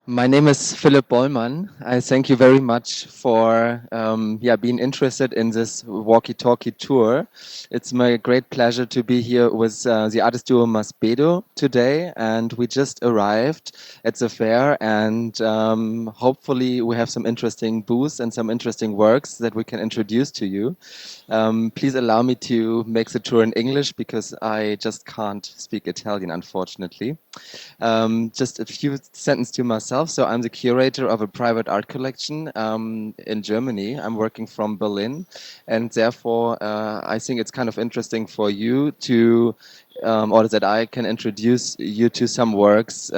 My name is Philipp Bollmann. I thank you very much for being interested in this walkie-talkie tour. It's my great pleasure to be here with the artist duo Masbedo today, and we just arrived at the fair, and hopefully we have some interesting booths and some interesting works that we can introduce to you. Please allow me to make the tour in English because I just can't speak Italian, unfortunately. Just a few sentences to myself. So I'm the curator of a private art collection in Germany. I'm working from Berlin, and therefore I think it's kind of interesting for you to, or that I can introduce you to some works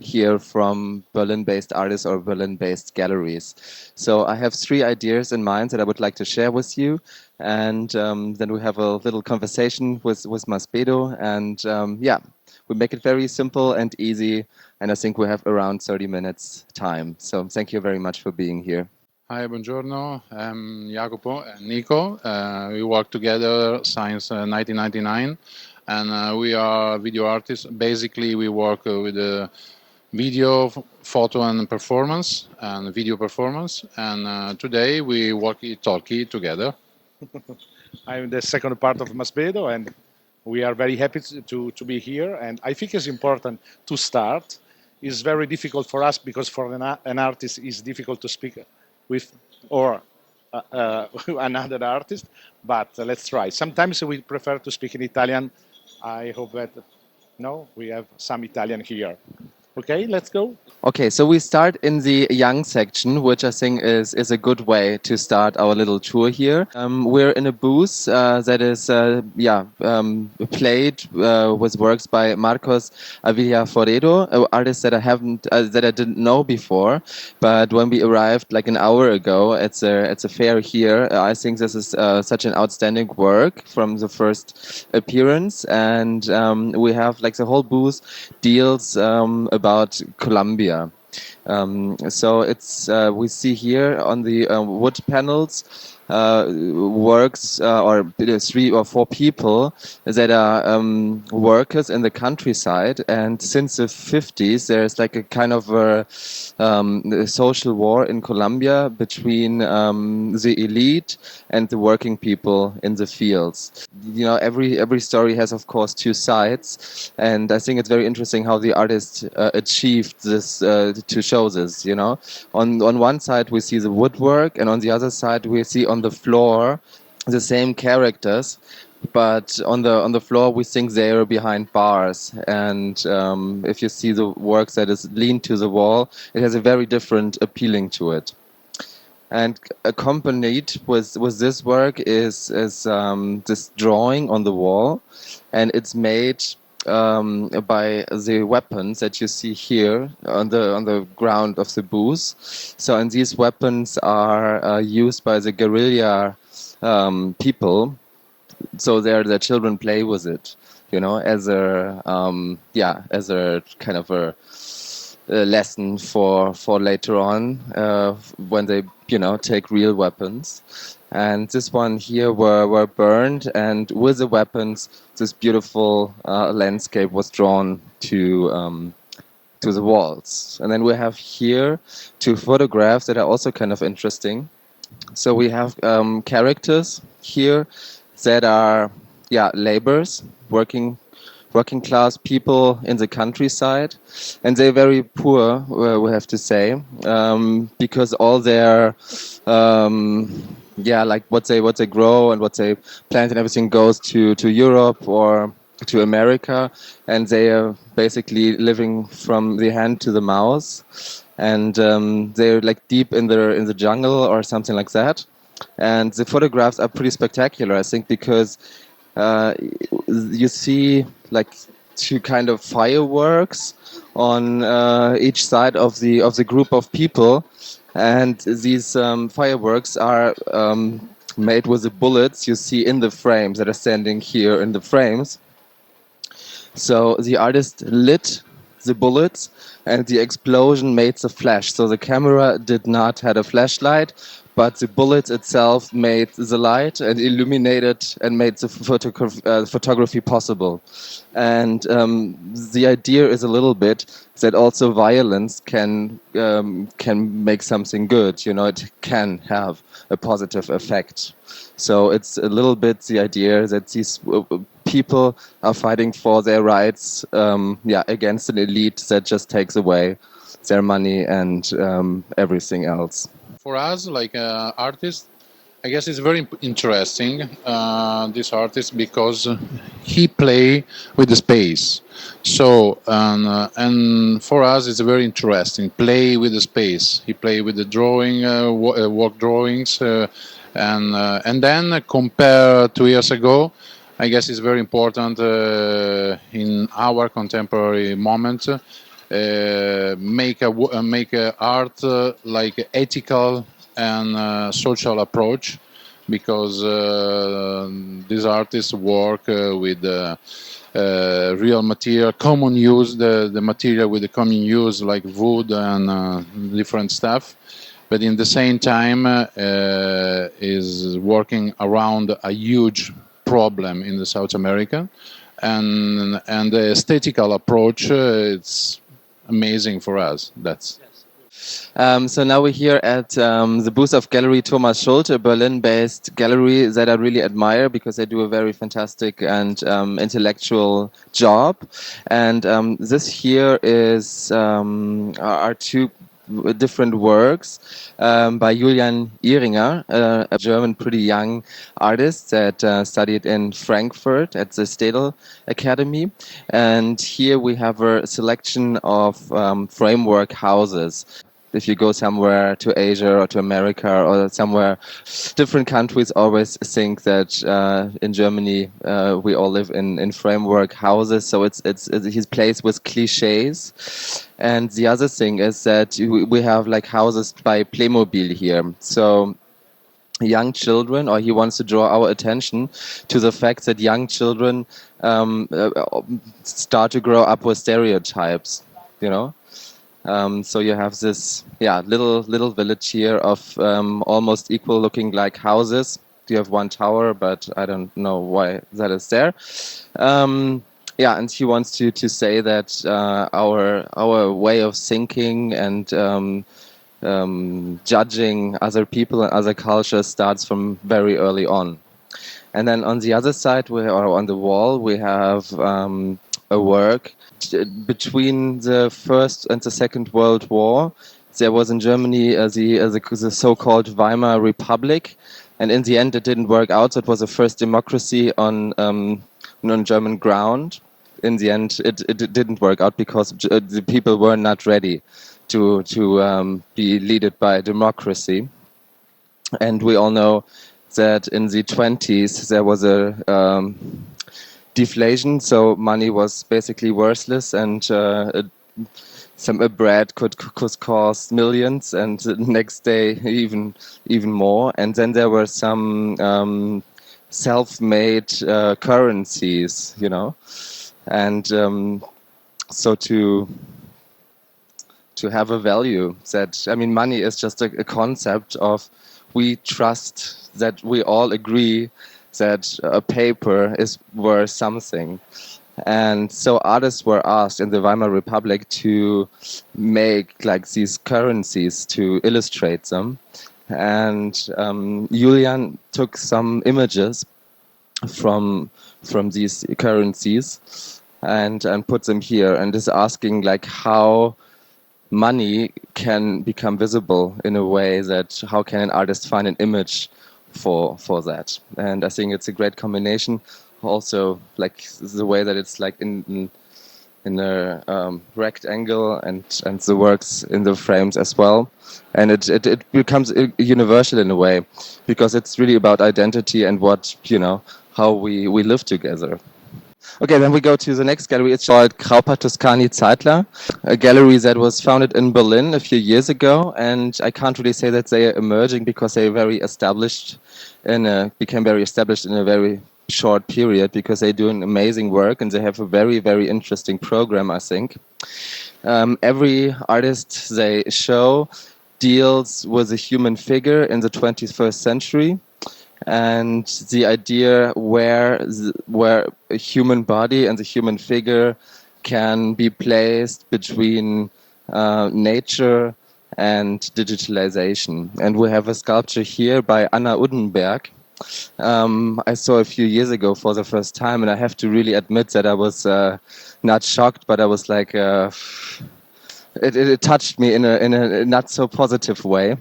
here from Berlin-based artists or Berlin-based galleries. So I have three ideas in mind that I would like to share with you, and then we have a little conversation with Masbedo, and we make it very simple and easy, and I think we have around 30 minutes time. So thank you very much for being here. Hi, buongiorno. I'm Jacopo and Nico. We work together since 1999, and we are video artists. Basically, we work with video, photo, and performance, and video performance. And today we work talkie together. I'm the second part of Masbedo, and we are very happy to be here. And I think it's important to start. It's very difficult for us because for an artist it's difficult to speak with or another artist. But let's try. Sometimes we prefer to speak in Italian. I hope that we have some Italian here. Okay, let's go. Okay, so we start in the young section, which I think is a good way to start our little tour here. We're in a booth that is played with works by Marcos Ávila Forero, an artist that I didn't know before. But when we arrived like an hour ago at the fair here, I think this is such an outstanding work from the first appearance, and we have like the whole booth deals about Colombia. So it's we see here on the wood panels works or 3 or 4 people that are workers in the countryside, and since the 50s there's like a kind of a social war in Colombia between the elite and the working people in the fields. You know, every story has of course 2 sides, and I think it's very interesting how the artist achieved this to show this. You know, on one side we see the woodwork, and on the other side we see on the floor the same characters, but on the floor we think they are behind bars, and if you see the work that is leaned to the wall, it has a very different appealing to it. And accompanied with this work is this drawing on the wall, and it's made by the weapons that you see here on the ground of the booth. So, and these weapons are used by the guerrilla people. So their children play with it, you know, as a kind of a lesson for later on when they take real weapons. And this one here were burned, and with the weapons, this beautiful landscape was drawn to the walls. And then we have here 2 photographs that are also kind of interesting. So we have characters here that are laborers, working class people in the countryside, and they're very poor, we have to say, because all their like what they grow and what they plant and everything goes to Europe or to America, and they are basically living from the hand to the mouth, and they're like deep in the jungle or something like that. And the photographs are pretty spectacular, I think, because you see like 2 kind of fireworks on each side of the group of people, and these fireworks are made with the bullets you see in the frames that are standing here in the frames. So the artist lit the bullets, and the explosion made the flash. So the camera did not have a flashlight, but the bullet itself made the light and illuminated and made the photography possible. And the idea is a little bit that also violence can make something good. You know, it can have a positive effect. So it's a little bit the idea that these people are fighting for their rights, against an elite that just takes away their money and everything else. For us, like artists, I guess it's very interesting, this artist, because he play with the space. So, and for us, it's very interesting, play with the space. He play with the drawing, work drawings, and then compare 2 years ago, I guess it's very important in our contemporary moment, make a art like ethical and social approach, because these artists work with real material, common use, the material with the common use like wood and different stuff, but in the same time is working around a huge problem in the South America, and the aesthetical approach it's amazing for us. So now we're here at the booth of Galerie Thomas Schulte, a Berlin-based gallery that I really admire because they do a very fantastic and intellectual job. And this here is are two different works by Julian Irlinger, a German pretty young artist that studied in Frankfurt at the Städel Academy. And here we have a selection of framework houses. If you go somewhere to Asia or to America or somewhere, different countries always think that in Germany we all live in framework houses. So it's his place with cliches. And the other thing is that we have like houses by Playmobil here. So young children, or he wants to draw our attention to the fact that young children start to grow up with stereotypes, you know. So you have this little village here of almost equal looking like houses. You have one tower, but I don't know why that is there. And he wants to say that our way of thinking and judging other people and other cultures starts from very early on. And then on the other side, or on the wall, we have a work between the First and the Second World War. There was in Germany the so-called Weimar Republic, and in the end it didn't work out. So it was the first democracy on German ground. In the end, it didn't work out because the people were not ready to be led by democracy. And we all know that in the 20s there was a deflation, so money was basically worthless, and some bread could cost millions, and the next day even more. And then there were some self-made currencies, you know, and so to have a value that, I mean, money is just a concept of, we trust that we all agree that a paper is worth something. And so artists were asked in the Weimar Republic to make like these currencies to illustrate them. And Julian took some images from these currencies and put them here, and is asking like how money can become visible in a way that, how can an artist find an image for that. And I think it's a great combination. Also, like the way that it's like in a rectangle, and the works in the frames as well. And it becomes universal in a way, because it's really about identity and what, you know, how we live together. Okay, then we go to the next gallery. It's called Kraupa-Tuskany Zeidler, a gallery that was founded in Berlin a few years ago. And I can't really say that they are emerging, because they became very established in a very short period, because they do an amazing work and they have a very, very interesting program, I think. Every artist they show deals with a human figure in the 21st century, and the idea where a human body and the human figure can be placed between nature and digitalization. And we have a sculpture here by Anna Uddenberg. I saw a few years ago for the first time, and I have to really admit that I was not shocked, but I was like, it touched me in a not so positive way.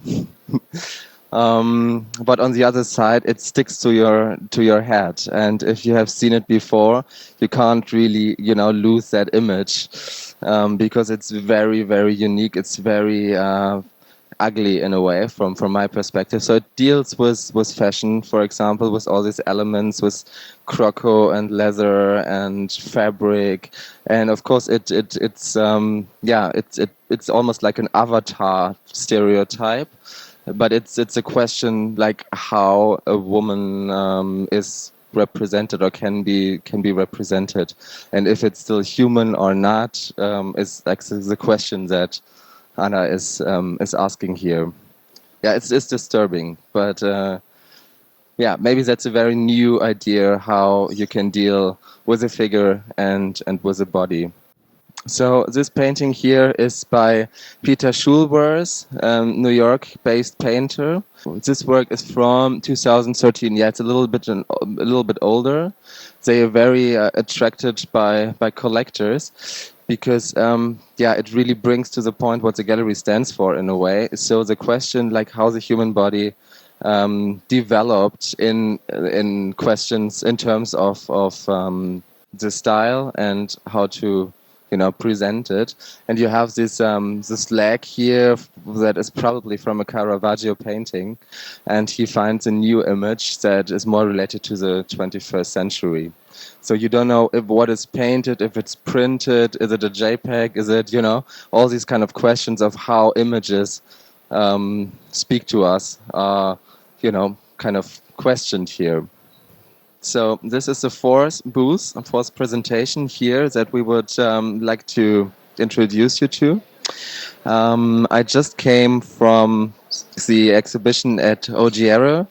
But on the other side, it sticks to your head, and if you have seen it before, you can't really lose that image, because it's very, very unique. It's very ugly in a way from my perspective. So it deals with fashion, for example, with all these elements, with croco and leather and fabric, and of course it's almost like an avatar stereotype. But it's a question like how a woman is represented or can be represented, and if it's still human or not, is like the question that Anna is asking here. Yeah, it's disturbing, but maybe that's a very new idea how you can deal with a figure and with a body. So this painting here is by Pieter Schoolwerth, New York-based painter. This work is from 2013. Yeah, it's a little bit older. They are very attracted by collectors because it really brings to the point what the gallery stands for in a way. So the question like how the human body developed in questions in terms of the style and how to present it. And you have this leg here that is probably from a Caravaggio painting, and he finds a new image that is more related to the 21st century. So you don't know what is painted, if it's printed, is it a JPEG, is it, all these kind of questions of how images speak to us are, kind of questioned here. So this is the fourth booth, a fourth presentation here that we would like to introduce you to. I just came from the exhibition at Ogiero,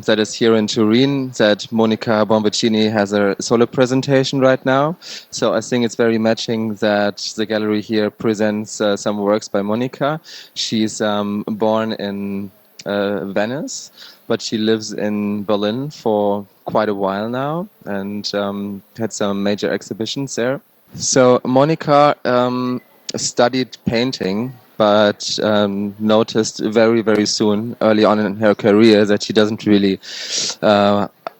that is here in Turin, that Monica Bonvinici has a solo presentation right now. So I think it's very matching that the gallery here presents some works by Monica. She's born in Venice, but she lives in Berlin for quite a while now and had some major exhibitions there. So Monica studied painting, but noticed very, very soon, early on in her career, that she doesn't really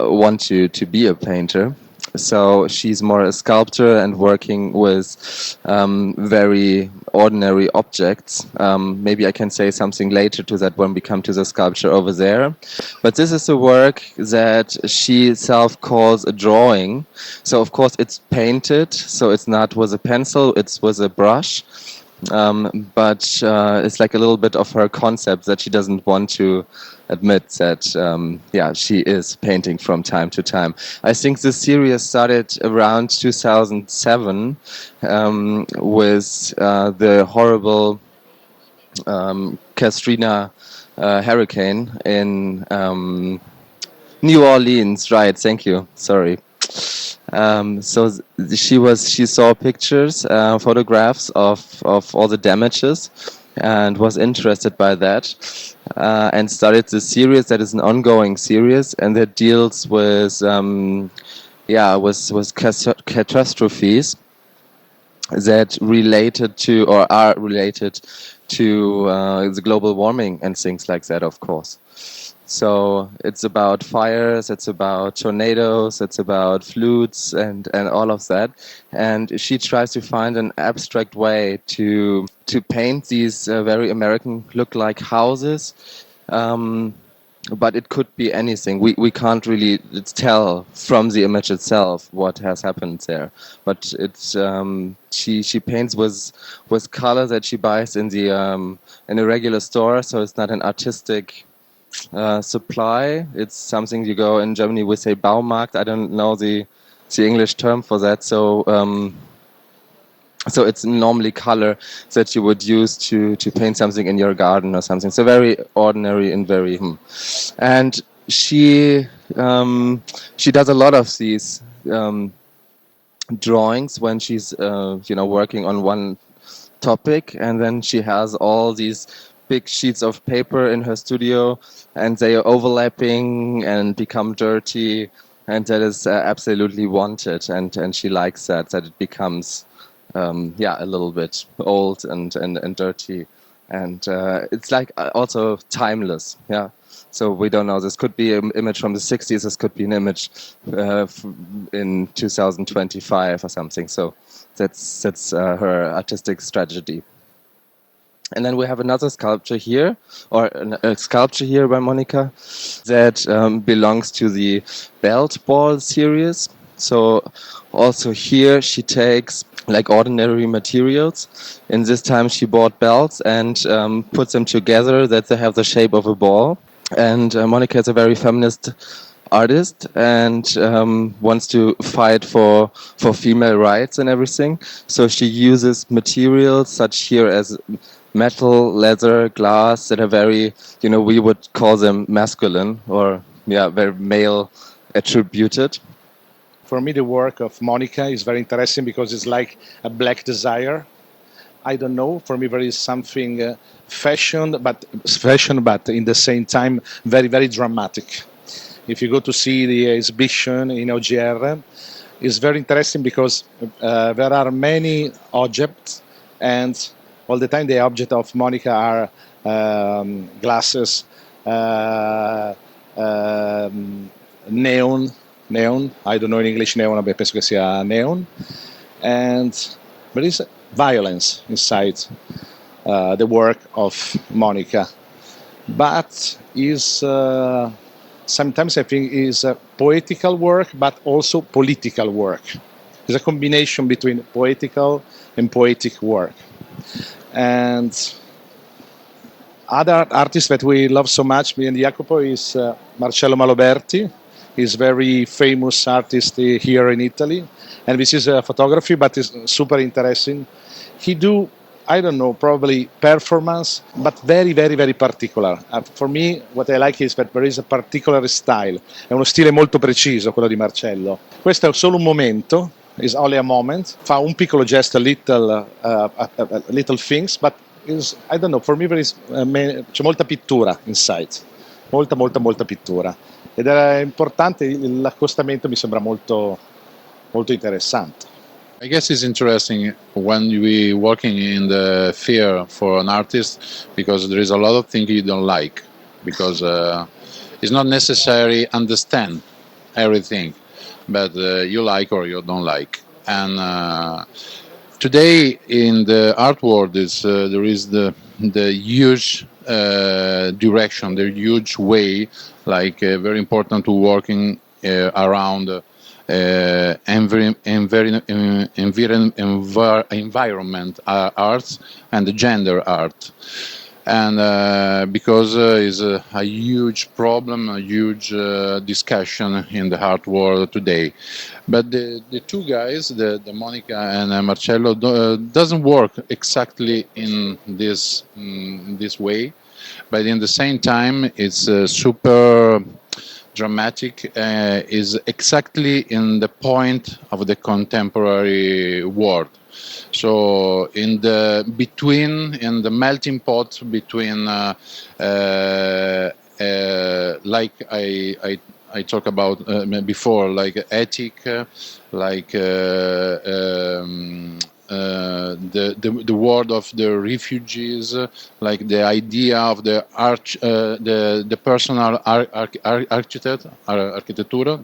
want to be a painter. So she's more a sculptor and working with very ordinary objects. Maybe I can say something later to that when we come to the sculpture over there. But this is a work that she self calls a drawing. So of course it's painted, so it's not with a pencil, it's with a brush. But it's like a little bit of her concept that she doesn't want to admit that she is painting from time to time. I think this series started around 2007 with the horrible Katrina hurricane in New Orleans. Right, thank you. Sorry. So she saw pictures, photographs of all the damages, and was interested by that, and started the series that is an ongoing series and that deals with catastrophes that related to or are related to the global warming and things like that, of course. So it's about fires, it's about tornadoes, it's about floods and all of that. And she tries to find an abstract way to paint these very American look-like houses. But it could be anything. We can't really tell from the image itself what has happened there. But it's she paints with color that she buys in a regular store, so it's not an artistic supply. It's something you go in Germany we say Baumarkt. I don't know the English term for that, so So it's normally color that you would use to paint something in your garden or something. So very ordinary and very. And she does a lot of these drawings when she's working on one topic, and then she has all these big sheets of paper in her studio, and they are overlapping and become dirty, and that is absolutely wanted, and she likes that it becomes a little bit old and dirty, and it's like also timeless. Yeah. So we don't know. This could be an image from the 60s. This could be an image in 2025 or something. So that's her artistic strategy. And then we have another sculpture here, or a sculpture here by Monica, that belongs to the Belt Ball series. So also here she takes like ordinary materials. In this time she bought belts and puts them together that they have the shape of a ball. And Monica is a very feminist artist and wants to fight for female rights and everything. So she uses materials such here as metal, leather, glass that are very, we would call them masculine or very male attributed. For me, the work of Monica is very interesting because it's like a black desire. I don't know. For me, there is something fashion, but in the same time very, very dramatic. If you go to see the exhibition in OGR, it's very interesting because there are many objects, and all the time the objects of Monica are glasses, neon. I don't know in English neon, but penso che sia neon. And there is violence inside the work of Monica, but is sometimes I think is a poetical work, but also political work. It's a combination between poetical and poetic work. And other artists that we love so much, me and Jacopo, is Marcello Maloberti. He's very famous artist here in Italy, and this is a photography, but it's super interesting. He do, I don't know, probably performance, but very, very, very particular. For me, what I like is that there is a particular style. È uno stile molto preciso, quello di Marcello. Questo è solo un momento, is only a moment. Fa un piccolo gesto, little things, but is, I don't know, for me there is, c'è molta pittura inside. Molta pittura. Ed è importante, l'accostamento mi sembra molto, molto interessante. I guess it's interesting when we working in the fair for an artist because there is a lot of things you don't like because it's not necessary understand everything, but you like or you don't like. And today in the art world there is the huge direction, the huge way, like very important to working around environment arts and gender art, and because is a huge problem, a huge discussion in the art world today. But the two guys, the Monica and Marcello, doesn't work exactly in this way, but in the same time it's super dramatic, is exactly in the point of the contemporary world. So in the melting pot between like I talked about before, like ethic, like the word of the refugees, like the idea of the personal architecture,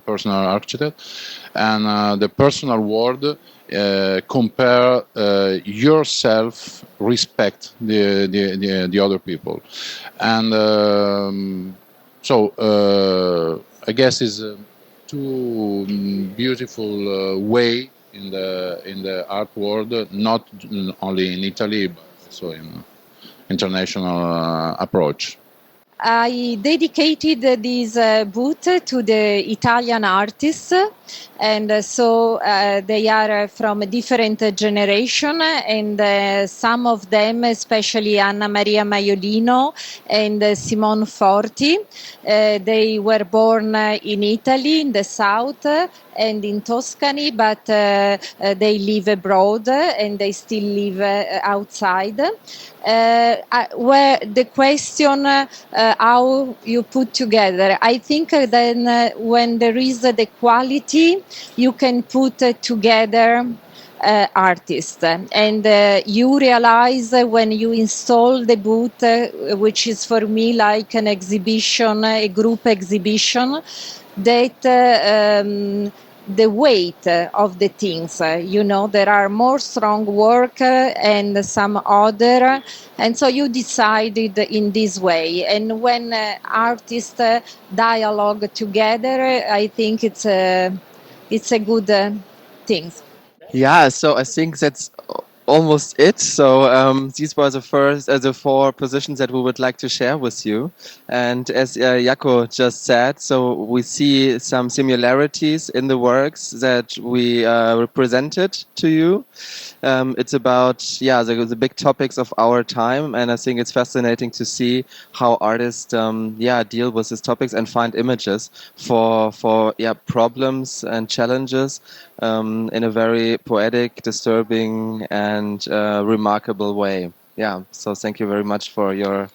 personal architect, and the personal word. Compare yourself, respect the other people, and so I guess is two beautiful way in the art world, not only in Italy but also in international approach. I dedicated this booth to the Italian artists, and so they are from a different generation, and some of them, especially Anna Maria Maiolino and Simone Forti, they were born in Italy, in the south, and in Tuscany, but they live abroad and they still live outside. Where the question how you put together, I think then when there is the quality, you can put together artists, and you realize when you install the booth, which is for me like an exhibition, a group exhibition, that the weight of the things, there are more strong work and some other, and so you decided in this way. And when artists dialogue together, I think it's a good thing. Yeah, so I think that's almost it. So these were the four positions that we would like to share with you. And as Jaco just said, so we see some similarities in the works that we represented to you. It's about the big topics of our time, and I think it's fascinating to see how artists deal with these topics and find images for problems and challenges in a very poetic, disturbing, and remarkable way. Yeah, so thank you very much for your